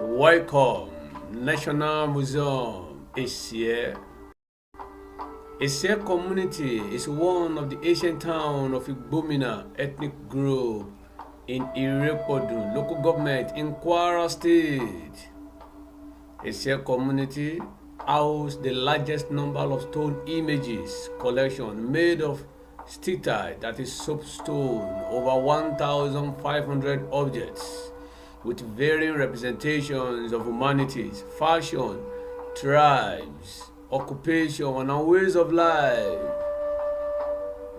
Welcome, National Museum, Esie. Esie community is one of the ancient towns of Igbomina ethnic group in Irepodu local government in Kwara State. Esie community houses the largest number of stone images collection made of steatite, that is soapstone, over 1,500 objects with varying representations of humanities, fashion, tribes, occupation, and ways of life.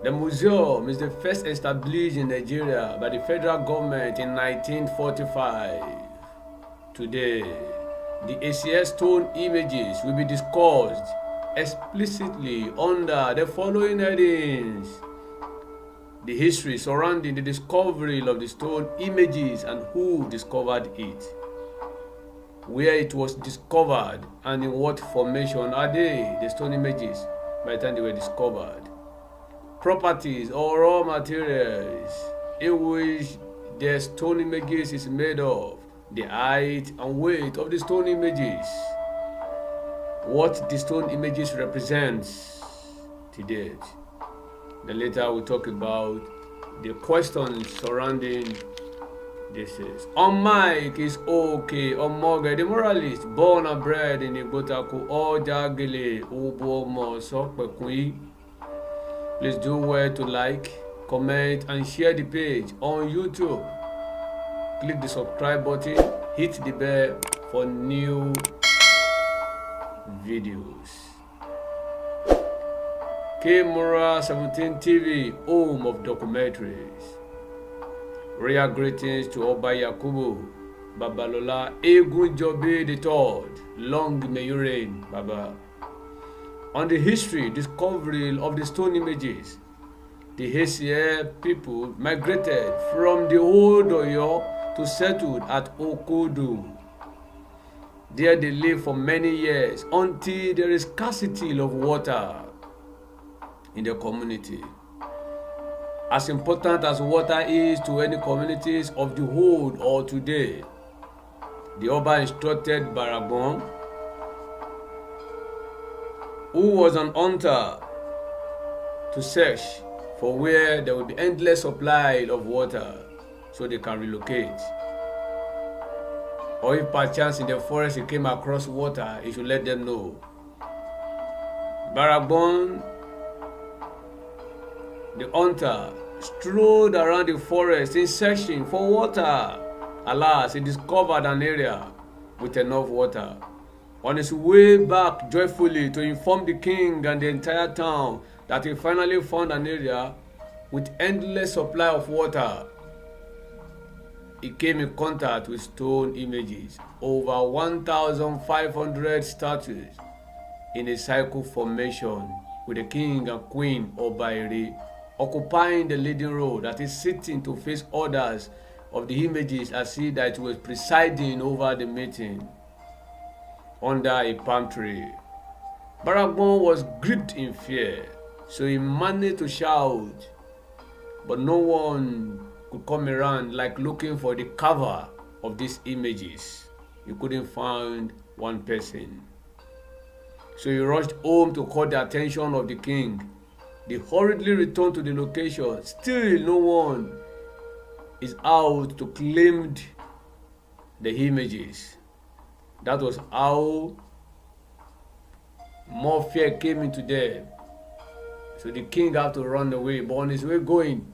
The museum is the first established in Nigeria by the federal government in 1945. Today, the Esie stone images will be discussed explicitly under the following headings: the history surrounding the discovery of the stone images and who discovered it, where it was discovered and in what formation are they, the stone images, by the time they were discovered, properties or raw materials in which the stone images is made of, the height and weight of the stone images, what the stone images represents to date. Then later we'll talk about the questions surrounding this. On Mike is okay. On Morgan, the moralist, born and bred in Igbotaku, Ojagele, Ubomo, Sokpekui. Please do well to like, comment, and share the page on YouTube. Click the subscribe button, hit the bell for new videos. Kwara 17 TV, home of documentaries. Royal greetings to Oba Yakubu Babalola Egunjobi III. Long may you reign, Baba. On the history, discovery of the stone images, the Esie people migrated from the old Oyo to settled at Okodu. There they lived for many years until there is scarcity of water in the community. As important as water is to any communities of the old or today, the Oba instructed Baragon, who was an hunter, to search for where there will be endless supply of water so they can relocate. Or if perchance in the forest he came across water, he should let them know. Baragon, the hunter, strode around the forest in searching for water. Alas, he discovered an area with enough water. On his way back joyfully to inform the king and the entire town that he finally found an area with endless supply of water, he came in contact with stone images, over 1,500 statues in a cycle formation, with the king and queen Obairi occupying the leading role, that is sitting to face others of the images as if that was presiding over the meeting under a palm tree. Baragon was gripped in fear, so he managed to shout, but no one could come around, like looking for the carver of these images. He couldn't find one person. So he rushed home to call the attention of the king. They hurriedly returned to the location. Still no one is out to claim the images. That was how more fear came into them. So the king had to run away, but on his way going,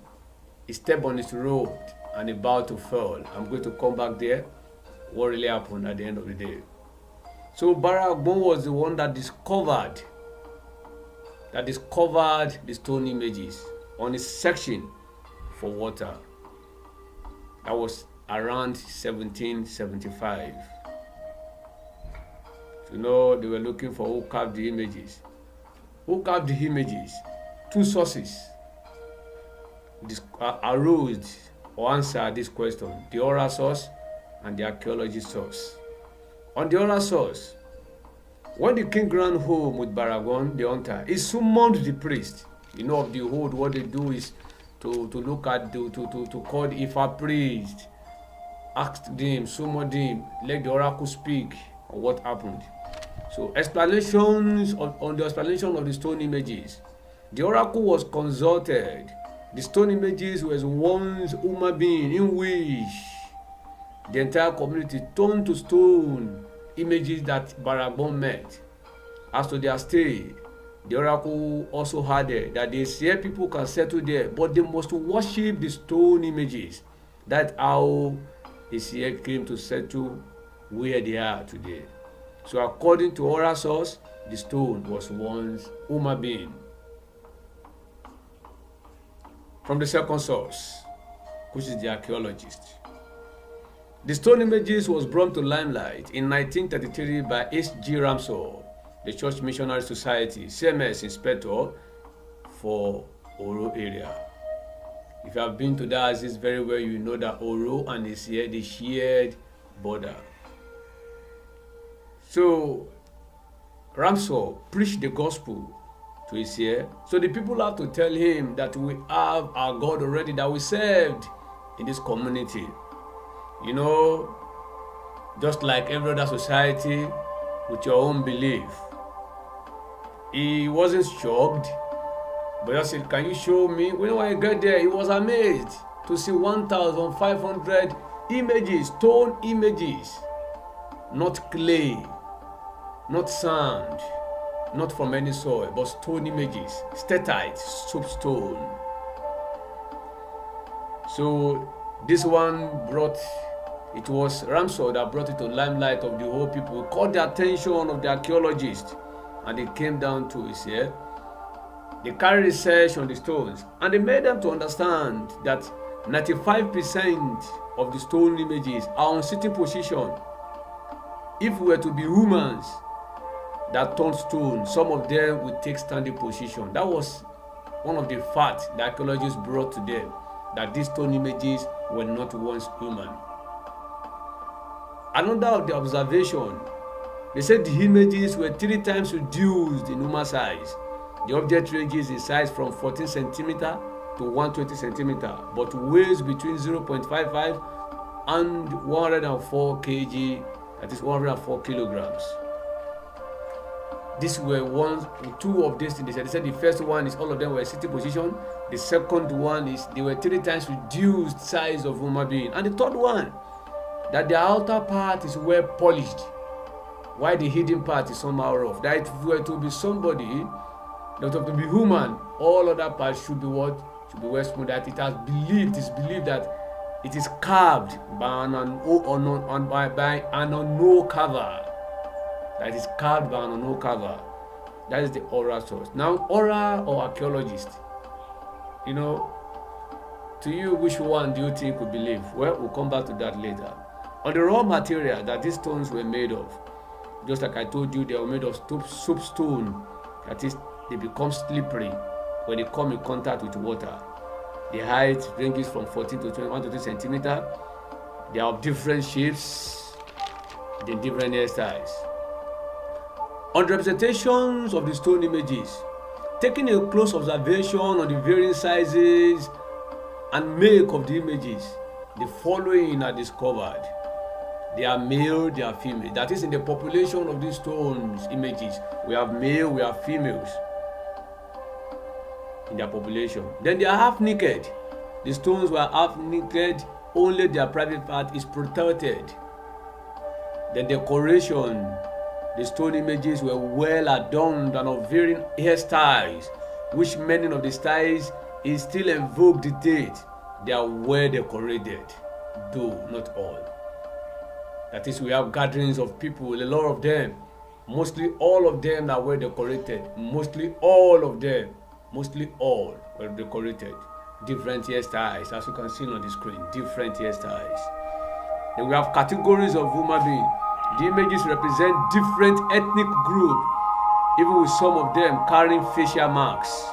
he stepped on his road and he about to fall. I'm going to come back there, what really happened at the end of the day. So Baragon was the one that discovered the stone images on his section for water. That was around 1775. So now they were looking for who carved the images. Who carved the images? Two sources arose or answered this question: the oral source and the archaeologist source. On the oral source, when the king ran home with Baragon, the hunter, he summoned the priest. You know, of the old, what they do is to look at, to call the Ifa priest asked him, summoned him, let the oracle speak on what happened. So explanations on the explanation of the stone images. The oracle was consulted. The stone images were once human being in which the entire community turned to stone images that Baragbon met. As to their stay, the oracle also added that the Esie people can settle there, but they must worship the stone images. That's how Esie came to settle where they are today. So according to oral source, the stone was once human being. From the second source, which is the Archaeologist. The stone images was brought to limelight in 1933 by H.G. Ramshaw, the Church Missionary Society, CMS Inspector for Oro area. If you have been to that axis very well, you know that Oro and Esie, they shared border. So Ramshaw preached the gospel to Esie. So the people have to tell him that we have our God already that we served in this community. You know, just like every other society with your own belief. He wasn't shocked, but just said, can you show me? When I got there, he was amazed to see 1,500 images, stone images, not clay, not sand, not from any soil, but stone images, statite, soapstone. So this one brought, it was Ramshaw that brought it to limelight of the whole people, caught the attention of the archaeologists, and they came down to Esie. They carried research on the stones, and they made them to understand that 95% of the stone images are on sitting position. If we were to be humans that turn stone, some of them would take standing position. That was one of the facts the archaeologists brought to them, that these stone images were not once human. Another of the observation, they said the images were 3 times reduced in human size. The object ranges in size from 14 centimeter to 120 centimeter, but weighs between 0.55 and 104 kg, that is 104 kilograms. These were two of these things. They said the first one is all of them were sitting position. The second one is they were 3 times reduced size of human being. And the third one, that the outer part is well polished, while the hidden part is somehow rough. That if it were to be somebody, that to be human, all other parts should be what? Should be well smooth. That it is believed that it is carved by an unknown carver. That is carved by an unknown carver. That is the oral source. Now, oral or archaeologist, you know, to you, which one do you think we believe? Well, we'll come back to that later. On the raw material that these stones were made of, just like I told you, they were made of soapstone. That is, they become slippery when they come in contact with water. The height ranges from 14 to 21 to 2 centimeters. They are of different shapes, the different hairstyles. On the representations of the stone images, taking a close observation on the varying sizes and make of the images, the following are discovered. They are male, they are female. That is, in the population of these stones images, we have male, we have females in their population. Then they are half naked. The stones were half naked, only their private part is protected. The decoration, the stone images were well adorned and of varying hairstyles, which many of the styles is still in vogue to date. They are well decorated, though not all. That is, we have gatherings of people, a lot of them, mostly all of them are well decorated, mostly all were decorated. Different hairstyles, as you can see on the screen, different hairstyles. Then we have categories of human beings. The images represent different ethnic groups, even with some of them carrying facial marks.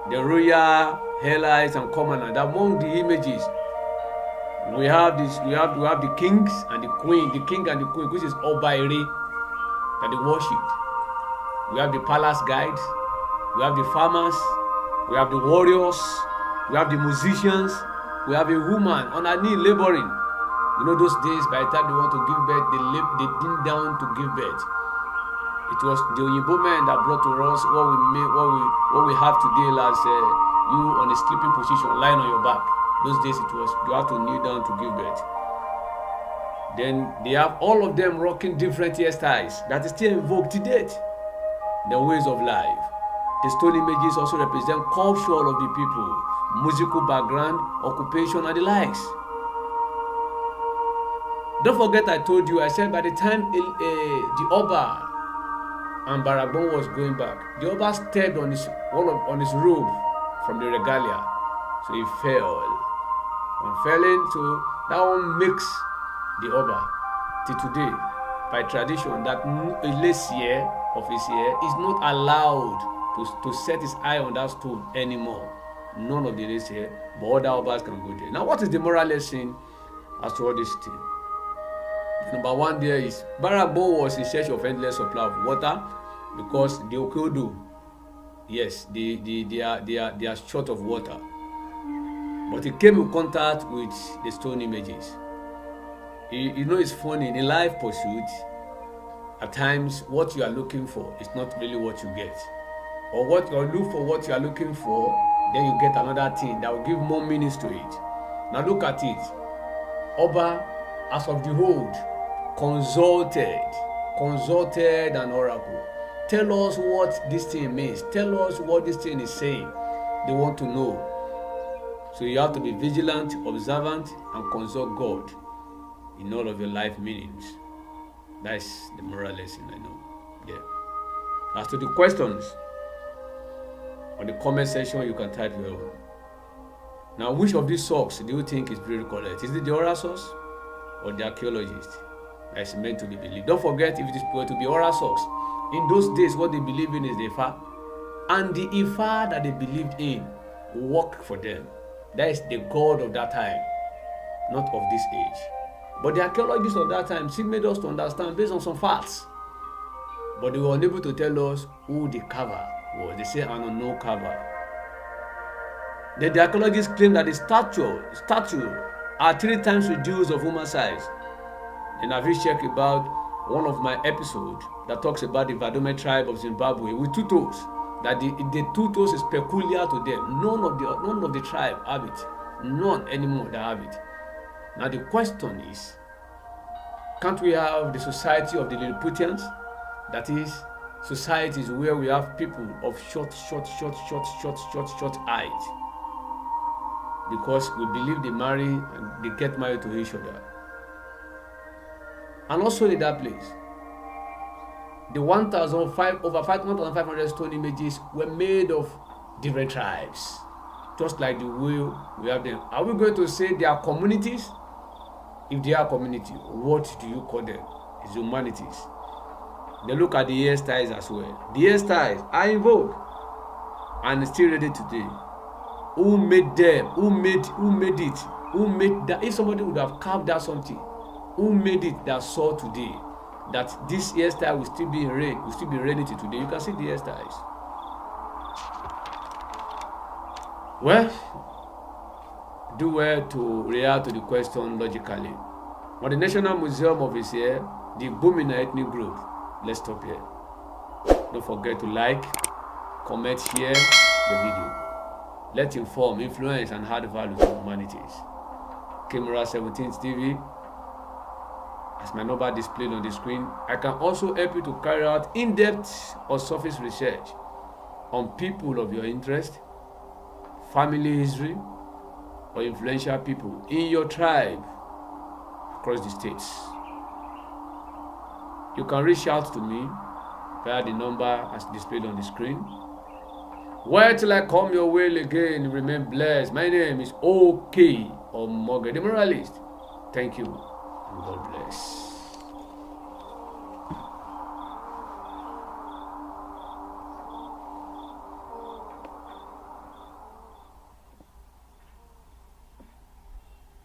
The royal, hairlines, and commoner. Among the images, we have the kings and the queen, which is Obairi, that they worshipped. We have the palace guides, we have the farmers, we have the warriors, we have the musicians, we have a woman on her knee laboring. You know, those days, by the time they want to give birth, they didn't down to give birth. It was the Oyinbo men that brought to us what we have today as you on a sleeping position, lying on your back. Those days it was you have to kneel down to give birth. Then they have all of them rocking different hairstyles that is still in vogue to date. The ways of life. The stone images also represent culture of the people, musical background, occupation, and the likes. Don't forget I told you, I said by the time the Oba and Baragbon was going back, the Oba stepped on his robe from the regalia, so he fell. On falling, so that one makes the Oba till today, by tradition, that a lessier of his ear is not allowed to set his eye on that stone anymore. None of the lessier, but other Obas can go there. Now, what is the moral lesson as to all this thing? Number one there is Baragbo was in search of endless supply of water because the Okodo, yes, they are short of water. But he came in contact with the stone images. You know, it's funny, in a life pursuit, at times what you are looking for is not really what you get. Or what you look for what you are looking for, then you get another thing that will give more meanings to it. Now look at it. Oba, as of the old, consulted an oracle. Tell us what this thing means. Tell us what this thing is saying. They want to know. So you have to be vigilant, observant, and consult God in all of your life meanings. That's the moral lesson I know. Yeah. As to the questions, on the comment section you can type your own. Now, which of these socks do you think is pretty correct? Is it the oral source or the archaeologist that is meant to be believed? Don't forget, if it is going to be oral source, in those days what they believe in is the Ifa, and the Ifa that they believed in worked for them. That is the God of that time, not of this age. But the archaeologists of that time still made us to understand based on some facts. But they were unable to tell us who the carver was. They say an unknown carver. The archaeologists claim that the statue are 3 times reduced of human size. And I've checked about one of my episodes that talks about the Vadome tribe of Zimbabwe with 2 toes. That the 2 toes is peculiar to them. None of the tribe have it. None anymore that have it. Now the question is, can't we have the society of the Lilliputians? That is, societies where we have people of short height. Because we believe they marry and they get married to each other. And also in that place, the 1,500 stone images were made of different tribes, just like the way we have them. Are we going to say they are communities? If they are community, what do you call them? It's humanities. They look at the hairstyles as well. The hairstyles are in vogue and still ready today. Who made them? Who made it? Who made that? If somebody would have carved out something, who made it that saw today? That this hairstyle will still be ready to today. You can see the hairstyles. Well, do well to react to the question logically. On the National Museum of Esie, the Bumina ethnic group. Let's stop here. Don't forget to like, comment, share the video. Let inform, influence, and add value to humanities. Camera 17th TV. As my number displayed on the screen, I can also help you to carry out in-depth or surface research on people of your interest, family history, or influential people in your tribe across the states. You can reach out to me via the number as displayed on the screen. Well, till I come your way again, remain blessed. My name is OK or Morgan the Moralist. Thank you and God bless.